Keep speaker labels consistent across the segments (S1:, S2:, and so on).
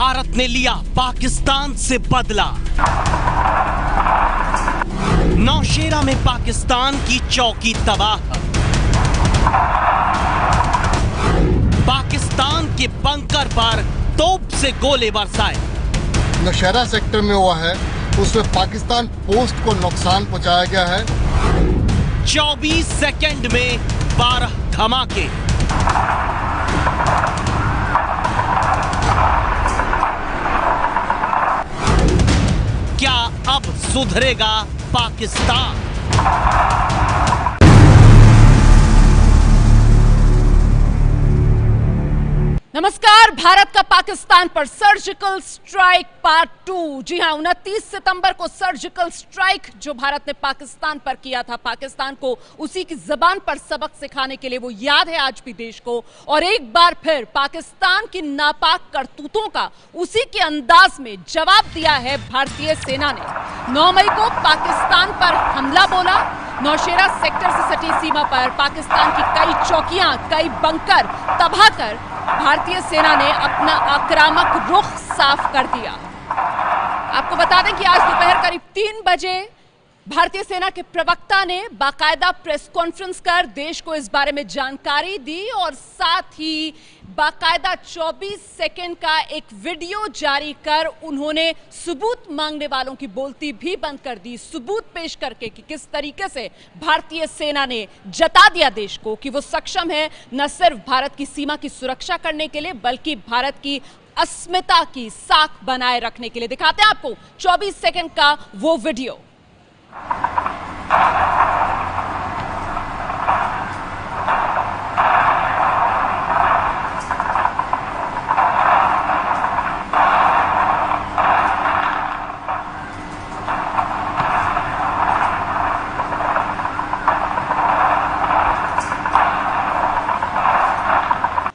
S1: भारत ने लिया पाकिस्तान से बदला। नौशेरा में पाकिस्तान की चौकी तबाह। पाकिस्तान के बंकर पर तोप से गोले बरसाए।
S2: नौशेरा सेक्टर में हुआ है, उसमें पाकिस्तान पोस्ट को नुकसान पहुंचाया गया है।
S1: 24 सेकंड में 12 धमाके। क्या अब सुधरेगा पाकिस्तान?
S3: नमस्कार। भारत का पाकिस्तान पर सर्जिकल स्ट्राइक पार्ट 2। जी हां, 29 सितंबर को सर्जिकल स्ट्राइक जो भारत ने पाकिस्तान पर किया था, पाकिस्तान को उसी की जबान पर सबक सिखाने के लिए, वो याद है आज भी देश को। और एक बार फिर पाकिस्तान की नापाक करतूतों का उसी के अंदाज में जवाब दिया है भारतीय सेना ने। 9 मई को पाकिस्तान पर हमला बोला। नौशेरा सेक्टर से सटी सीमा पर पाकिस्तान की कई चौकियां, कई बंकर तबाह कर भारतीय सेना ने अपना आक्रामक रुख साफ कर दिया। आपको बता दें कि आज दोपहर करीब 3 बजे भारतीय सेना के प्रवक्ता ने बाकायदा प्रेस कॉन्फ्रेंस कर देश को इस बारे में जानकारी दी और साथ ही बाकायदा 24 सेकंड का एक वीडियो जारी कर उन्होंने सबूत मांगने वालों की बोलती भी बंद कर दी। सबूत पेश करके कि किस तरीके से भारतीय सेना ने जता दिया देश को कि वो सक्षम है न सिर्फ भारत की सीमा की सुरक्षा करने के लिए, बल्कि भारत की अस्मिता की साख बनाए रखने के लिए। दिखाते हैं आपको 24 सेकंड का वो वीडियो।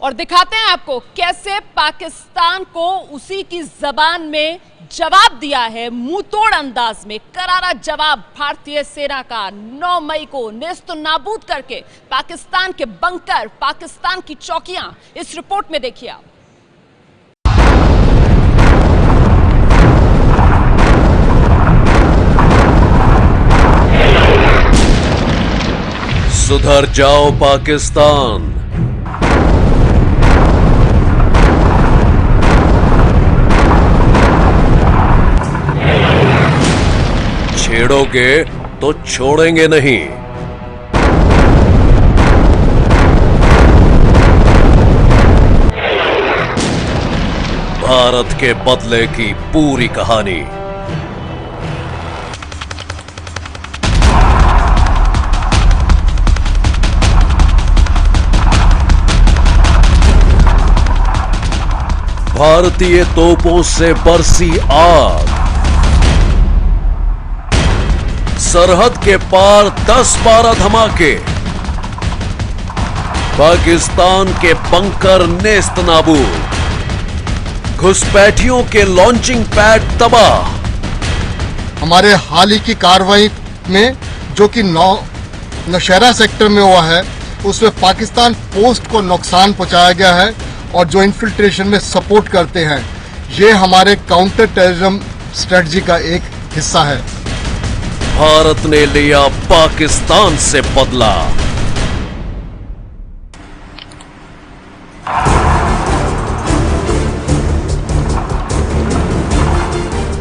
S3: और दिखाते हैं आपको कैसे पाकिस्तान को उसी की जबान में जवाब दिया है, मुंहतोड़ अंदाज में करारा जवाब भारतीय सेना का। 9 मई को नेस्तो नाबूद करके पाकिस्तान के बंकर, पाकिस्तान की चौकियां, इस रिपोर्ट में देखिए आप।
S4: सुधर जाओ पाकिस्तान। छेड़ोगे तो छोड़ेंगे नहीं। भारत के बदले की पूरी कहानी। भारतीय तोपों से बरसी आग। सरहद के पार 10-12 धमाके। पाकिस्तान के बंकर नेस्त नाबूद। घुसपैठियों के लॉन्चिंग पैड तबाह।
S2: हमारे हाल ही की कार्रवाई में जो कि नौशेरा सेक्टर में हुआ है, उसमें पाकिस्तान पोस्ट को नुकसान पहुंचाया गया है और जो इन्फिल्ट्रेशन में सपोर्ट करते हैं, ये हमारे काउंटर टेररिज्म स्ट्रेटजी का एक हिस्सा है।
S4: भारत ने लिया पाकिस्तान से बदला।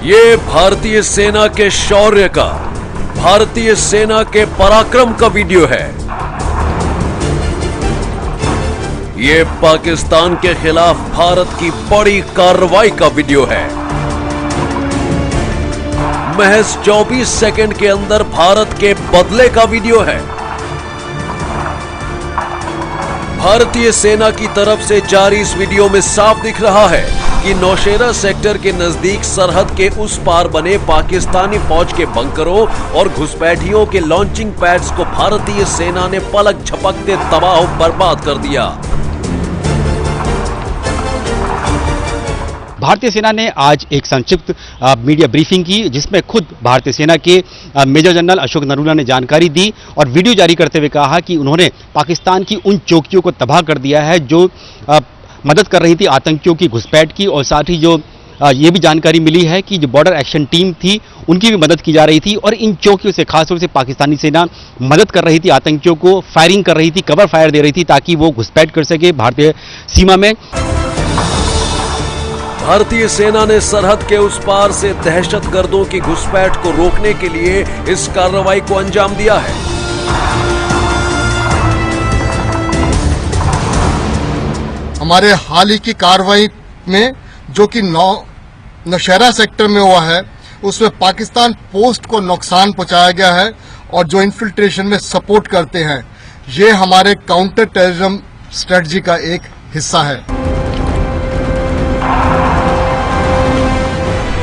S4: ये भारतीय सेना के शौर्य का, भारतीय सेना के पराक्रम का वीडियो है। ये पाकिस्तान के खिलाफ भारत की बड़ी कार्रवाई का वीडियो है। महज 24 सेकंड के अंदर भारत के बदले का वीडियो है। भारतीय सेना की तरफ से जारी इस वीडियो में साफ दिख रहा है कि नौशेरा सेक्टर के नजदीक सरहद के उस पार बने पाकिस्तानी फौज के बंकरों और घुसपैठियों के लॉन्चिंग पैड्स को भारतीय सेना ने पलक झपकते तबाह बर्बाद कर दिया।
S5: भारतीय सेना ने आज एक संक्षिप्त मीडिया ब्रीफिंग की, जिसमें खुद भारतीय सेना के मेजर जनरल अशोक नरूला ने जानकारी दी और वीडियो जारी करते हुए कहा कि उन्होंने पाकिस्तान की उन चौकियों को तबाह कर दिया है जो मदद कर रही थी आतंकियों की घुसपैठ की। और साथ ही जो ये भी जानकारी मिली है कि जो बॉर्डर एक्शन टीम थी उनकी भी मदद की जा रही थी और इन चौकियों से खासतौर से पाकिस्तानी सेना मदद कर रही थी, आतंकियों को फायरिंग कर रही थी, कवर फायर दे रही थी ताकि वो घुसपैठ कर सके भारतीय सीमा में।
S4: भारतीय सेना ने सरहद के उस पार से दहशतगर्दों की घुसपैठ को रोकने के लिए इस कार्रवाई को अंजाम दिया है।
S2: हमारे हाल ही की कार्रवाई में जो कि नौशहरा सेक्टर में हुआ है उसमें पाकिस्तान पोस्ट को नुकसान पहुंचाया गया है और जो इन्फिल्ट्रेशन में सपोर्ट करते हैं ये हमारे काउंटर टेररिज्म स्ट्रेटजी का एक हिस्सा है।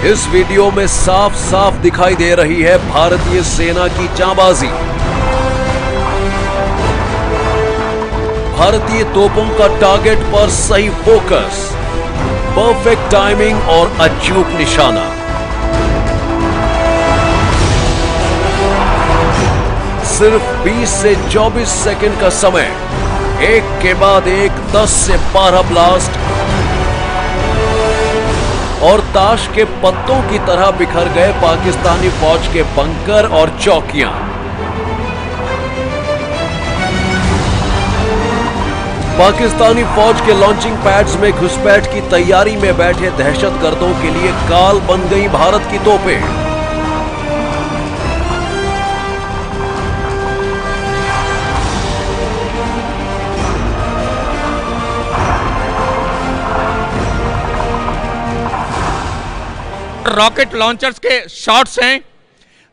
S4: इस वीडियो में साफ साफ दिखाई दे रही है भारतीय सेना की जांबाजी। भारतीय तोपों का टारगेट पर सही फोकस, परफेक्ट टाइमिंग और अचूक निशाना। सिर्फ 20 से 24 सेकंड का समय, एक के बाद एक 10 से 12 ब्लास्ट और ताश के पत्तों की तरह बिखर गए पाकिस्तानी फौज के बंकर और चौकियां। पाकिस्तानी फौज के लॉन्चिंग पैड्स में घुसपैठ की तैयारी में बैठे दहशतगर्दों के लिए काल बन गई भारत की तोपें।
S6: रॉकेट लॉन्चर्स के शॉट्स हैं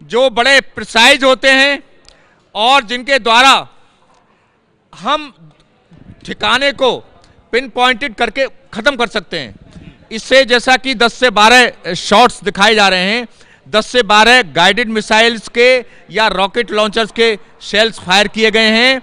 S6: जो बड़े प्रिसाइज होते हैं और जिनके द्वारा हम ठिकाने को पिन पॉइंटेड करके ख़त्म कर सकते हैं। इससे जैसा कि 10 से 12 शॉट्स दिखाए जा रहे हैं, 10 से 12 गाइडेड मिसाइल्स के या रॉकेट लॉन्चर्स के शेल्स फायर किए गए हैं।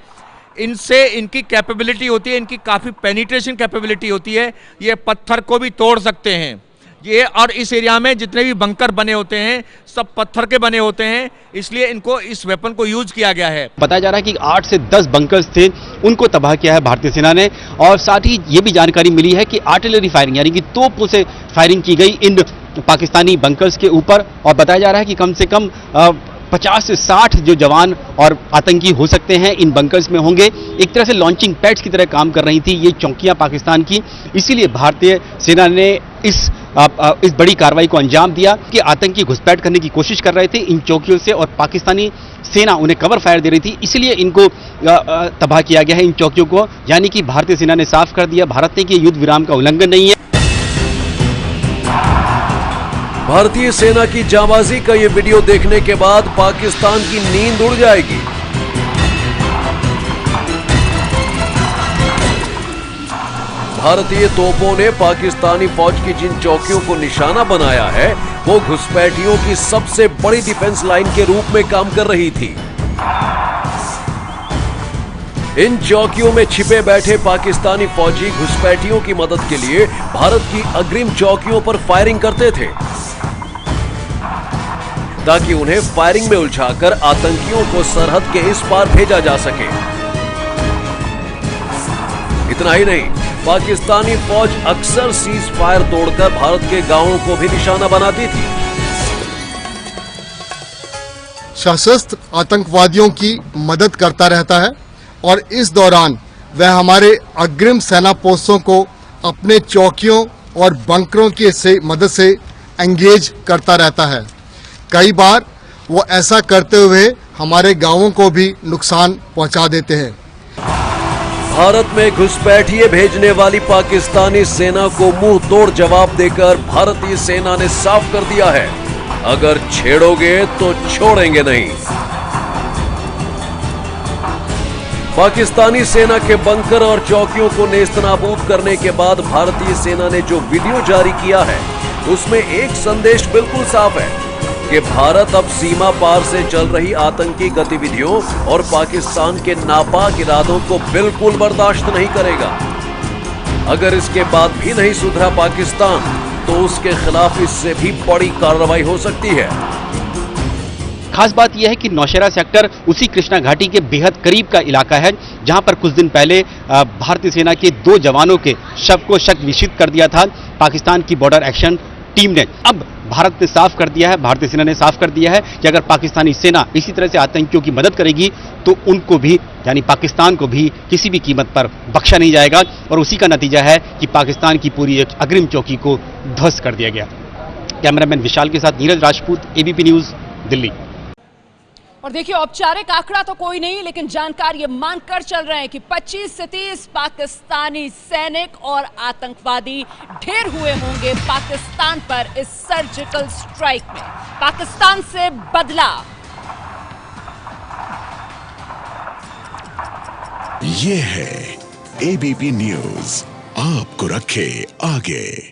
S6: इनसे इनकी कैपेबिलिटी होती है, इनकी काफ़ी पेनिट्रेशन कैपेबिलिटी होती है, ये पत्थर को भी तोड़ सकते हैं ये। और इस एरिया में जितने भी बंकर बने होते हैं सब पत्थर के बने होते हैं, इसलिए इनको इस वेपन को यूज किया गया है।
S5: बताया जा रहा है कि 8 से 10 बंकर्स थे, उनको तबाह किया है भारतीय सेना ने। और साथ ही ये भी जानकारी मिली है कि आर्टिलरी फायरिंग यानी कि तोपों से फायरिंग की गई इन पाकिस्तानी बंकर्स के ऊपर। और बताया जा रहा है कि कम से कम 50 से 60 जो जवान और आतंकी हो सकते हैं इन बंकर्स में होंगे। एक तरह से लॉन्चिंग पैड्स की तरह काम कर रही थी ये चौकियां पाकिस्तान की। इसीलिए भारतीय सेना ने इस बड़ी कार्रवाई को अंजाम दिया कि आतंकी घुसपैठ करने की कोशिश कर रहे थे इन चौकियों से और पाकिस्तानी सेना उन्हें कवर फायर दे रही थी, इसलिए इनको तबाह किया गया है इन चौकियों को। यानी कि भारतीय सेना ने साफ कर दिया भारत ने कि युद्ध विराम का उल्लंघन नहीं है।
S4: भारतीय सेना की जांबाजी का ये वीडियो देखने के बाद पाकिस्तान की नींद उड़ जाएगी। भारतीय तोपों ने पाकिस्तानी फौज की जिन चौकियों को निशाना बनाया है वो घुसपैठियों की सबसे बड़ी डिफेंस लाइन के रूप में काम कर रही थी। इन चौकियों में छिपे बैठे पाकिस्तानी फौजी घुसपैठियों की मदद के लिए भारत की अग्रिम चौकियों पर फायरिंग करते थे ताकि उन्हें फायरिंग में उलझाकर आतंकियों को सरहद के इस पार भेजा जा सके। इतना ही नहीं, पाकिस्तानी फौज अक्सर सीज फायर तोड़कर भारत के गांवों को भी निशाना बनाती थी।
S2: सशस्त्र आतंकवादियों की मदद करता रहता है और इस दौरान वह हमारे अग्रिम सेना पोस्टों को अपने चौकियों और बंकरों की मदद से एंगेज करता रहता है। कई बार वो ऐसा करते हुए हमारे गांवों को भी नुकसान पहुंचा देते हैं।
S4: भारत में घुसपैठिए भेजने वाली पाकिस्तानी सेना को मुंह तोड़ जवाब देकर भारतीय सेना ने साफ कर दिया है, अगर छेड़ोगे तो छोड़ेंगे नहीं। पाकिस्तानी सेना के बंकर और चौकियों को नेस्तनाबूद करने के बाद भारतीय सेना ने जो वीडियो जारी किया है उसमें एक संदेश बिल्कुल साफ है कि भारत अब सीमा पार से चल रही आतंकी गतिविधियों और पाकिस्तान के नापाक इरादों को बिल्कुल बर्दाश्त नहीं करेगा। अगर इसके बाद भी नहीं सुधरा पाकिस्तान तो उसके खिलाफ इससे भी बड़ी कार्रवाई हो सकती है।
S5: खास बात यह है कि नौशेरा सेक्टर उसी कृष्णा घाटी के बेहद करीब का इलाका है, जहां पर कुछ दिन पहले भारतीय सेना के 2 जवानों के शव को शक विषित कर दिया था पाकिस्तान की बॉर्डर एक्शन टीम ने। अब भारत ने साफ कर दिया है, भारतीय सेना ने साफ कर दिया है कि अगर पाकिस्तानी सेना इसी तरह से आतंकियों की मदद करेगी तो उनको भी, यानी पाकिस्तान को भी किसी भी कीमत पर बख्शा नहीं जाएगा। और उसी का नतीजा है कि पाकिस्तान की पूरी एक अग्रिम चौकी को ध्वस्त कर दिया गया। कैमरामैन विशाल के साथ नीरज राजपूत, एबीपी न्यूज, दिल्ली।
S3: और देखिए, औपचारिक आंकड़ा तो कोई नहीं, लेकिन जानकार ये मानकर चल रहे हैं कि 25 से 30 पाकिस्तानी सैनिक और आतंकवादी ढेर हुए होंगे पाकिस्तान पर इस सर्जिकल स्ट्राइक में। पाकिस्तान से बदला।
S7: ये है एबीपी न्यूज, आपको रखे आगे।